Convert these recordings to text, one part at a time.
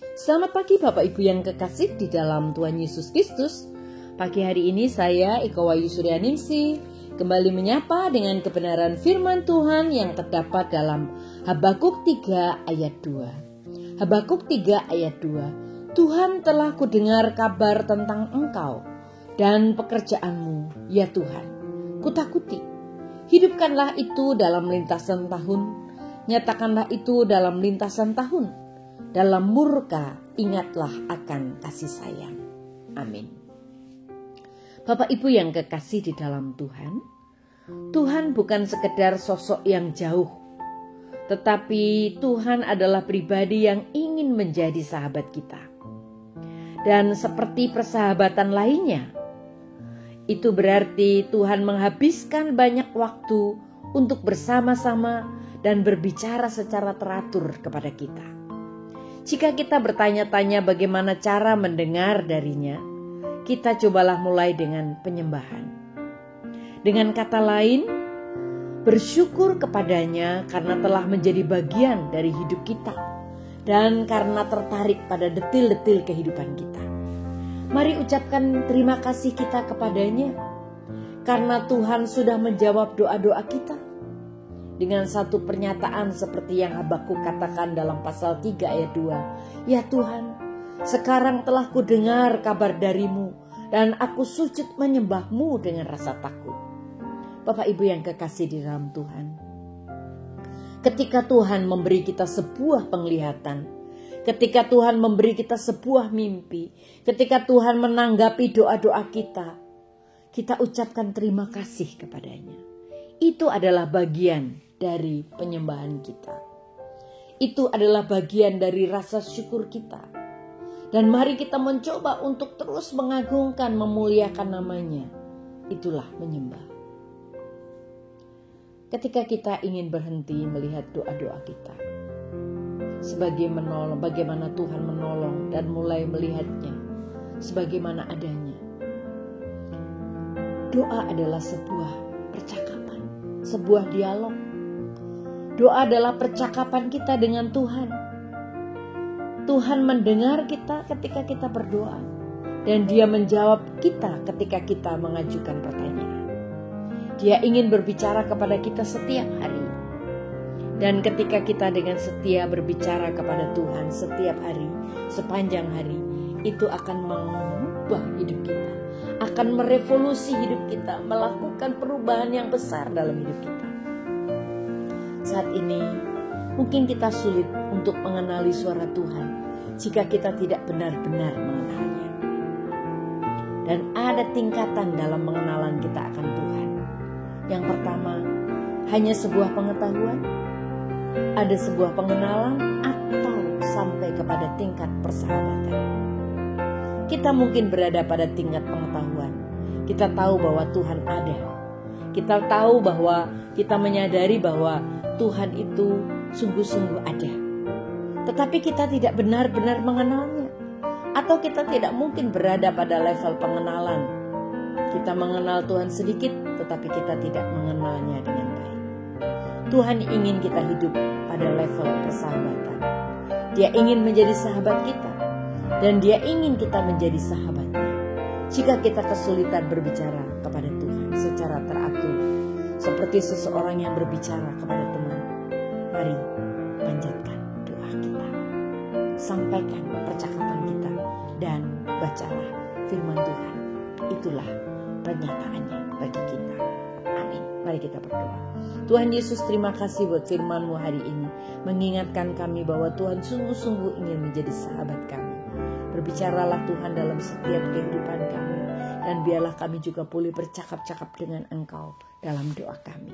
Selamat pagi Bapak Ibu yang kekasih di dalam Tuhan Yesus Kristus. Pagi hari ini saya Iko Wahyu Suryaningsih kembali menyapa dengan kebenaran firman Tuhan yang terdapat dalam Habakuk 3 ayat 2. Habakuk 3 ayat 2. Tuhan telah kudengar kabar tentang engkau dan pekerjaanmu, ya Tuhan. Kutakuti, hidupkanlah itu dalam lintasan tahun, nyatakanlah itu dalam lintasan tahun. Dalam murka ingatlah akan kasih sayang. Amin. Bapak Ibu yang kekasih di dalam Tuhan, Tuhan bukan sekedar sosok yang jauh, tetapi Tuhan adalah pribadi yang ingin menjadi sahabat kita. Dan seperti persahabatan lainnya, itu berarti Tuhan menghabiskan banyak waktu untuk bersama-sama dan berbicara secara teratur kepada kita. Jika kita bertanya-tanya bagaimana cara mendengar darinya, kita cobalah mulai dengan penyembahan. Dengan kata lain, bersyukur kepadanya karena telah menjadi bagian dari hidup kita dan karena tertarik pada detil-detil kehidupan kita. Mari ucapkan terima kasih kita kepadanya karena Tuhan sudah menjawab doa-doa kita. Dengan satu pernyataan seperti yang Habakuk katakan dalam pasal 3 ayat 2. Ya Tuhan, sekarang telah kudengar kabar darimu dan aku sujud menyembahmu dengan rasa takut. Bapak Ibu yang kekasih di dalam Tuhan, ketika Tuhan memberi kita sebuah penglihatan, ketika Tuhan memberi kita sebuah mimpi, ketika Tuhan menanggapi doa-doa kita, kita ucapkan terima kasih kepadanya. Itu adalah bagian dari penyembahan kita. Itu adalah bagian dari rasa syukur kita. Dan mari kita mencoba untuk terus mengagungkan, memuliakan namanya. Itulah menyembah. Ketika kita ingin berhenti melihat doa-doa kita, bagaimana Tuhan menolong dan mulai melihatnya sebagaimana adanya. Doa adalah sebuah percakapan, sebuah dialog. Doa adalah percakapan kita dengan Tuhan. Tuhan mendengar kita ketika kita berdoa, dan Dia menjawab kita ketika kita mengajukan pertanyaan. Dia ingin berbicara kepada kita setiap hari. Dan ketika kita dengan setia berbicara kepada Tuhan setiap hari, sepanjang hari, itu akan mengubah hidup kita, akan merevolusi hidup kita, melakukan perubahan yang besar dalam hidup kita. Saat ini mungkin kita sulit untuk mengenali suara Tuhan jika kita tidak benar-benar mengenalnya. Dan ada tingkatan dalam pengenalan kita akan Tuhan. Yang pertama, hanya sebuah pengetahuan, ada sebuah pengenalan, atau sampai kepada tingkat persahabatan. Kita mungkin berada pada tingkat pengetahuan. Kita tahu bahwa Tuhan ada. Kita tahu bahwa kita menyadari bahwa Tuhan itu sungguh-sungguh ada. Tetapi kita tidak benar-benar mengenalnya. Atau kita tidak mungkin berada pada level pengenalan. Kita mengenal Tuhan sedikit, tetapi kita tidak mengenalnya dengan baik. Tuhan ingin kita hidup pada level persahabatan. Dia ingin menjadi sahabat kita. Dan Dia ingin kita menjadi sahabatnya. Jika kita kesulitan berbicara kepada Tuhan secara teratur, seperti seseorang yang berbicara kepada teman, mari panjatkan doa kita, sampaikan percakapan kita, dan bacalah firman Tuhan. Itulah pernyataannya bagi kita. Amin. Mari kita berdoa. Tuhan Yesus, terima kasih buat firman-Mu hari ini, mengingatkan kami bahwa Tuhan sungguh-sungguh ingin menjadi sahabat kami. Berbicaralah Tuhan dalam setiap kehidupan kami, dan biarlah kami juga boleh bercakap-cakap dengan Engkau dalam doa kami.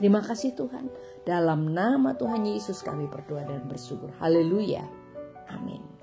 Terima kasih Tuhan. Dalam nama Tuhan Yesus kami berdoa dan bersyukur. Haleluya. Amin.